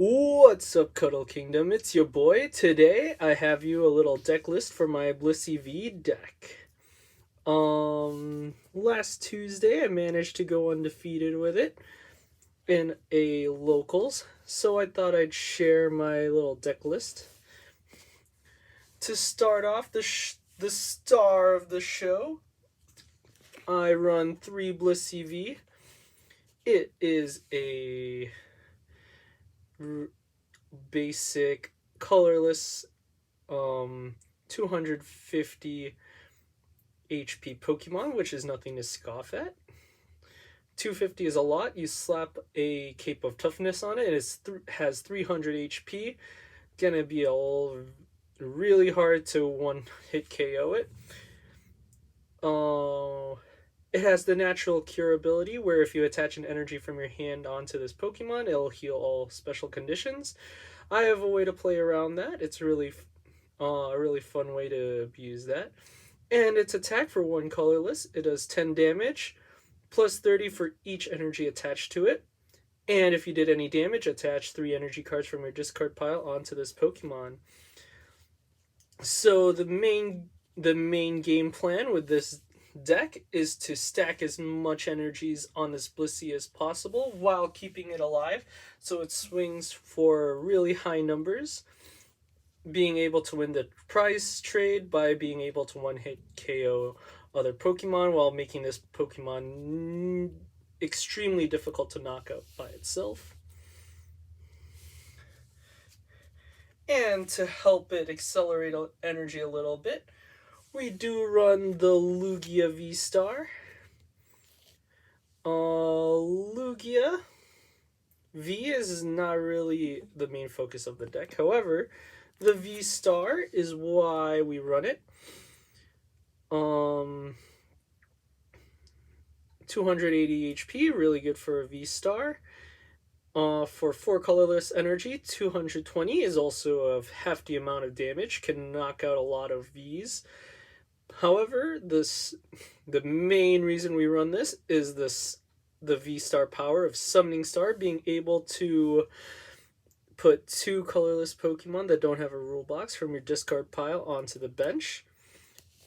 What's up, Cuddle Kingdom? It's your boy. Today, I have you a little deck list for my Blissey V deck. Last Tuesday, I managed to go undefeated with it in a locals, so I thought I'd share my little deck list. To start off, the star of the show, I run 3 Blissey V. It is a basic colorless 250 HP Pokemon, which is nothing to scoff at. 250 is a lot. You slap a Cape of Toughness on it, and it has 300 HP. Gonna be really hard to one-hit KO it. It has the natural cure ability, where if you attach an energy from your hand onto this Pokemon, it'll heal all special conditions. I have a way to play around that. It's really a really fun way to abuse that. And its attack for 1 colorless, it does 10 damage, plus 30 for each energy attached to it. And if you did any damage, attach 3 energy cards from your discard pile onto this Pokemon. So the main game plan with this deck is to stack as much energies on this Blissey as possible while keeping it alive, so it swings for really high numbers, being able to win the prize trade by being able to one-hit KO other Pokemon while making this Pokemon extremely difficult to knock out by itself. And to help it accelerate energy a little bit, we do run the Lugia V-Star. Lugia V is not really the main focus of the deck. However, the V-Star is why we run it. 280 HP, really good for a V-Star. For 4 colorless energy, 220 is also a hefty amount of damage, can knock out a lot of Vs. However, the main reason we run this is the V-Star power of Summoning Star, being able to put 2 colorless Pokemon that don't have a rule box from your discard pile onto the bench.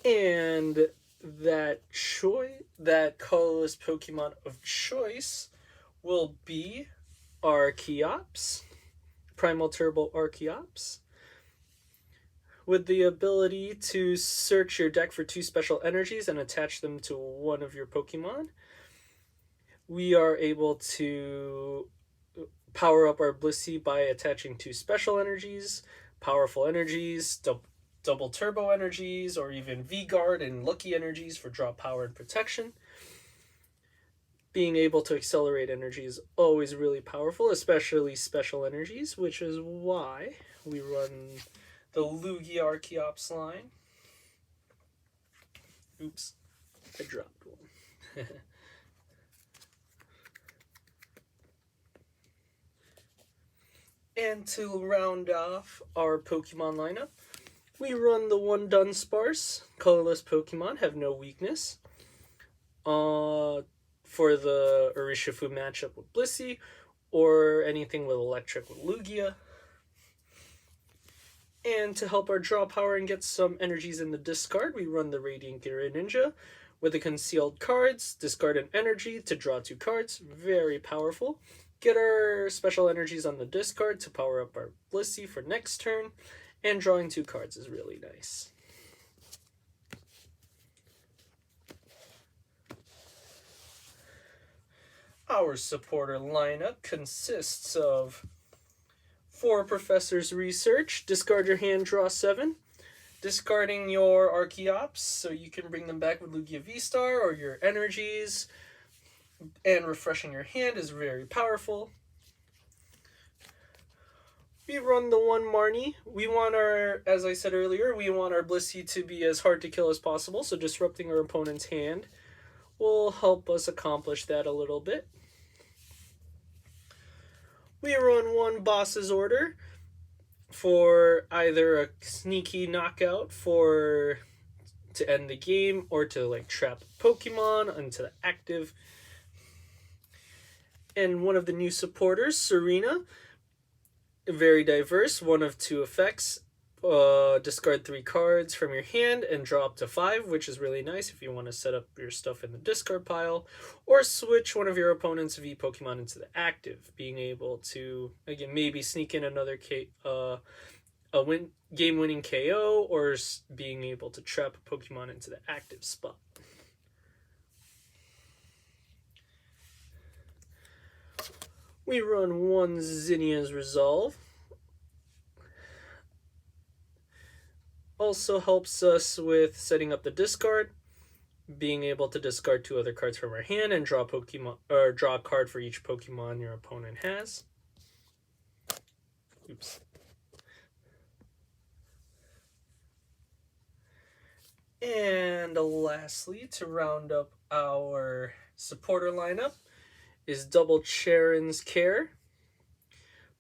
And that colorless Pokemon of choice will be Archeops, Primal Turbo Archeops, with the ability to search your deck for 2 special energies and attach them to one of your Pokemon. We are able to power up our Blissey by attaching 2 special energies, powerful energies, double turbo energies, or even V-Guard and lucky energies for draw power and protection. Being able to accelerate energy is always really powerful, especially special energies, which is why we run the Lugia Archeops line. Oops, I dropped one. And to round off our Pokemon lineup, we run the one Dunsparce. Colorless Pokemon have no weakness. For the Urshifu matchup with Blissey, or anything with Electric with Lugia. And to help our draw power and get some energies in the discard, we run the Radiant Greninja with the concealed cards, discard an energy to draw 2 cards, very powerful. Get our special energies on the discard to power up our Blissey for next turn, and drawing 2 cards is really nice. Our supporter lineup consists of 4 Professor's Research, discard your hand, draw 7. Discarding your Archeops so you can bring them back with Lugia V-Star or your energies, and refreshing your hand is very powerful. We run the one Marnie. We want as I said earlier, we want our Blissey to be as hard to kill as possible, so disrupting our opponent's hand will help us accomplish that a little bit. We run one Boss's Order for either a sneaky knockout to end the game, or to trap Pokemon into the active. And one of the new supporters, Serena, very diverse, one of two effects. Discard 3 cards from your hand and draw up to 5, which is really nice if you want to set up your stuff in the discard pile, or switch one of your opponent's V Pokemon into the active, being able to, again, maybe sneak in another game-winning KO, or being able to trap a Pokemon into the active spot. We run one Zinnia's Resolve. Also helps us with setting up the discard, being able to discard 2 other cards from our hand and draw a card for each Pokemon your opponent has. Oops. And lastly, to round up our supporter lineup, is Double Charon's Care.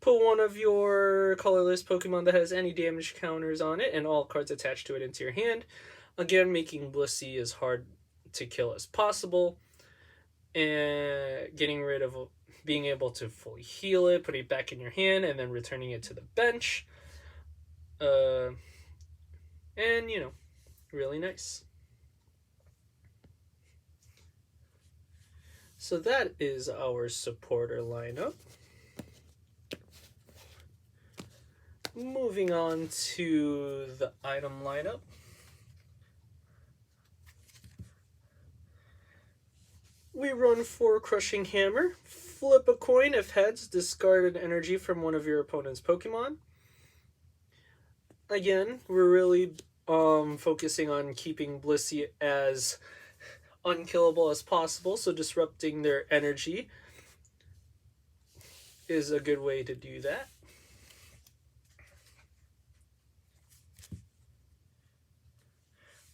Put one of your colorless Pokemon that has any damage counters on it and all cards attached to it into your hand. Again, making Blissey as hard to kill as possible. And getting rid of being able to fully heal it, putting it back in your hand, and then returning it to the bench. And, really nice. So that is our supporter lineup. Moving on to the item lineup. We run 4 Crushing Hammer. Flip a coin. If heads, discard an energy from one of your opponent's Pokemon. Again, we're really focusing on keeping Blissey as unkillable as possible, so disrupting their energy is a good way to do that.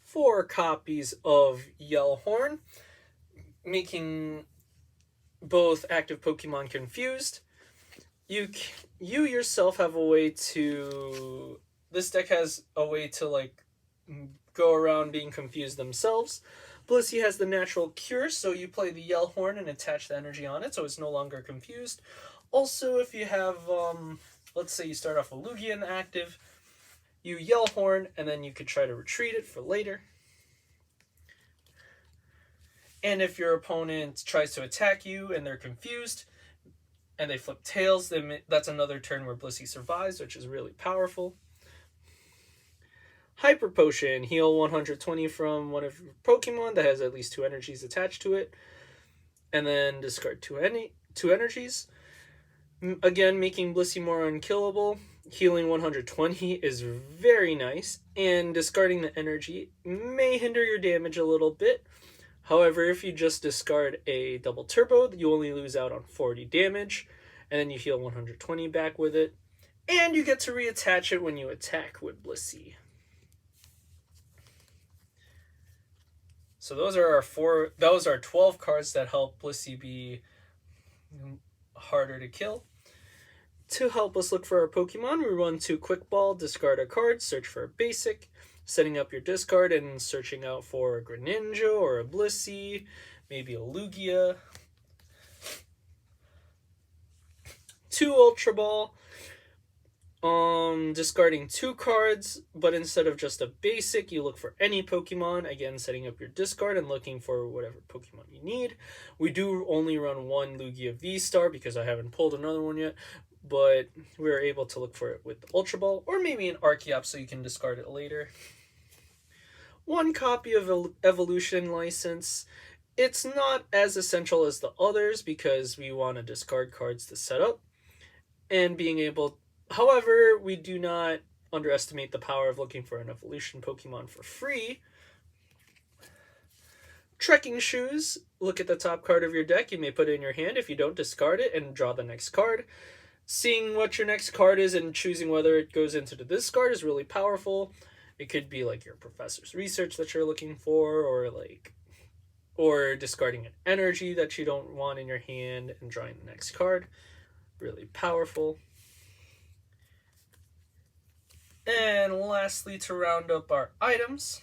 Four copies of Yellhorn, making both active Pokemon confused. You yourself have a way to... This deck has a way to, go around being confused themselves. Blissey has the natural cure, so you play the Yellhorn and attach the energy on it, so it's no longer confused. Also, if you have, let's say you start off with Lugia in the active, you Yellhorn, and then you could try to retreat it for later. And if your opponent tries to attack you and they're confused, and they flip tails, then that's another turn where Blissey survives, which is really powerful. Hyper Potion, heal 120 from one of your Pokemon that has at least 2 energies attached to it, and then discard 2 energies. Again, making Blissey more unkillable. Healing 120 is very nice, and discarding the energy may hinder your damage a little bit. However, if you just discard a double turbo, you only lose out on 40 damage, and then you heal 120 back with it, and you get to reattach it when you attack with Blissey. So those are 12 cards that help Blissey be harder to kill. To help us look for our Pokemon, we run 2 Quick Ball, discard a card, search for a basic, setting up your discard and searching out for a Greninja or a Blissey, maybe a Lugia. 2 Ultra Ball, discarding 2 cards, but instead of just a basic, you look for any Pokemon, again setting up your discard and looking for whatever Pokemon you need. We do only run 1 Lugia V-Star because I haven't pulled another one yet, but we're able to look for it with the Ultra Ball, or maybe an Archeop so you can discard it later. 1 copy of Evolution License. It's not as essential as the others because we want to discard cards to set up, and being able... However, we do not underestimate the power of looking for an evolution Pokemon for free. Trekking Shoes. Look at the top card of your deck. You may put it in your hand. If you don't, discard it and draw the next card. Seeing what your next card is and choosing whether it goes into the discard is really powerful. It could be like your professor's research that you're looking for, or discarding an energy that you don't want in your hand and drawing the next card. Really powerful. And lastly, to round up our items,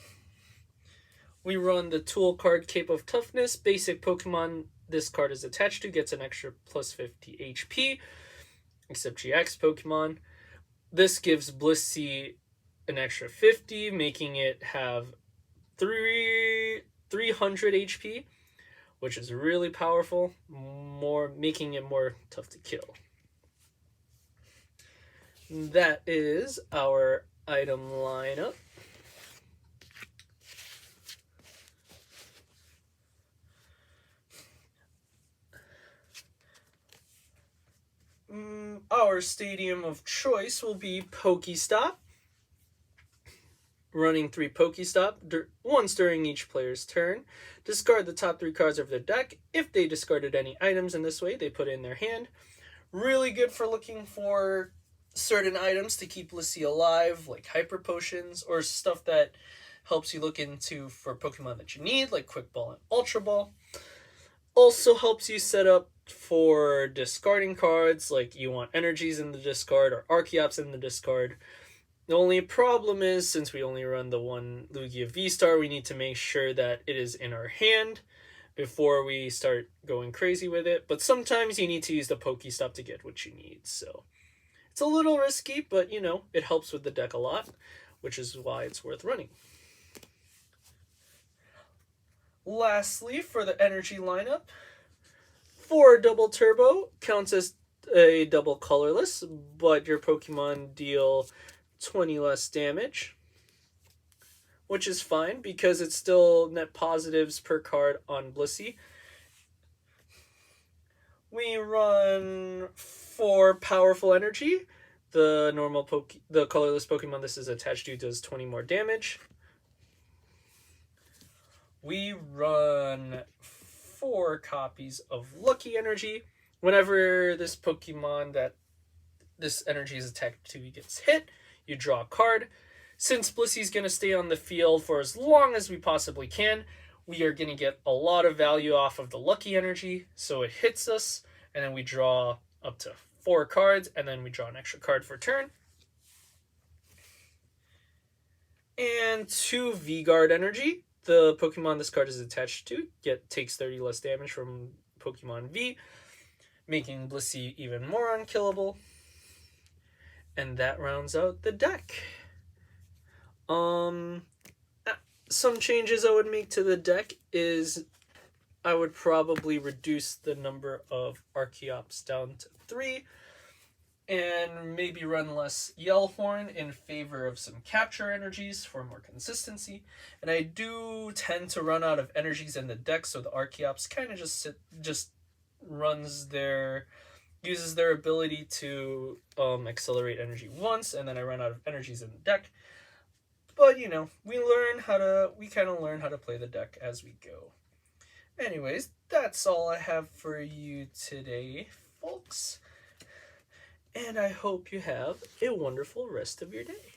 we run the tool card Cape of Toughness. Basic Pokemon this card is attached to gets an extra plus 50 HP. except GX Pokemon. This gives Blissey an extra 50, making it have 300 HP, which is really powerful, making it more tough to kill. That is our item lineup. Our stadium of choice will be Pokestop. Running 3 Pokestop, once during each player's turn. Discard the top 3 cards of their deck. If they discarded any items in this way, they put it in their hand. Really good for looking for certain items to keep Blissey alive, like Hyper Potions, or stuff that helps you look into for Pokemon that you need, like Quick Ball and Ultra Ball. Also helps you set up for discarding cards, like you want Energies in the discard or Archeops in the discard. The only problem is, since we only run the one Lugia V-Star, we need to make sure that it is in our hand before we start going crazy with it. But sometimes you need to use the Pokestop to get what you need, so it's a little risky, but you know, it helps with the deck a lot, which is why it's worth running. Lastly, for the energy lineup, 4 double turbo counts as a double colorless, but your Pokemon deal 20 less damage, which is fine because it's still net positives per card on Blissey. We run 4 powerful energy. The colorless Pokemon this is attached to does 20 more damage. We run 4 copies of Lucky Energy. Whenever this Pokemon that this energy is attached to gets hit, you draw a card. Since Blissey's going to stay on the field for as long as we possibly can, we are going to get a lot of value off of the Lucky Energy. So it hits us, and then we draw up to 4 cards, and then we draw an extra card for turn. And 2 V-Guard Energy. The Pokemon this card is attached to takes 30 less damage from Pokemon V, making Blissey even more unkillable. And that rounds out the deck. Some changes I would make to the deck is I would probably reduce the number of Archeops down to 3 and maybe run less Yellhorn in favor of some capture energies for more consistency. And I do tend to run out of energies in the deck, so the Archeops kind of uses their ability to accelerate energy once, and then I run out of energies in the deck. But you know, we kind of learn how to play the deck as we go. Anyways, that's all I have for you today, folks. And I hope you have a wonderful rest of your day.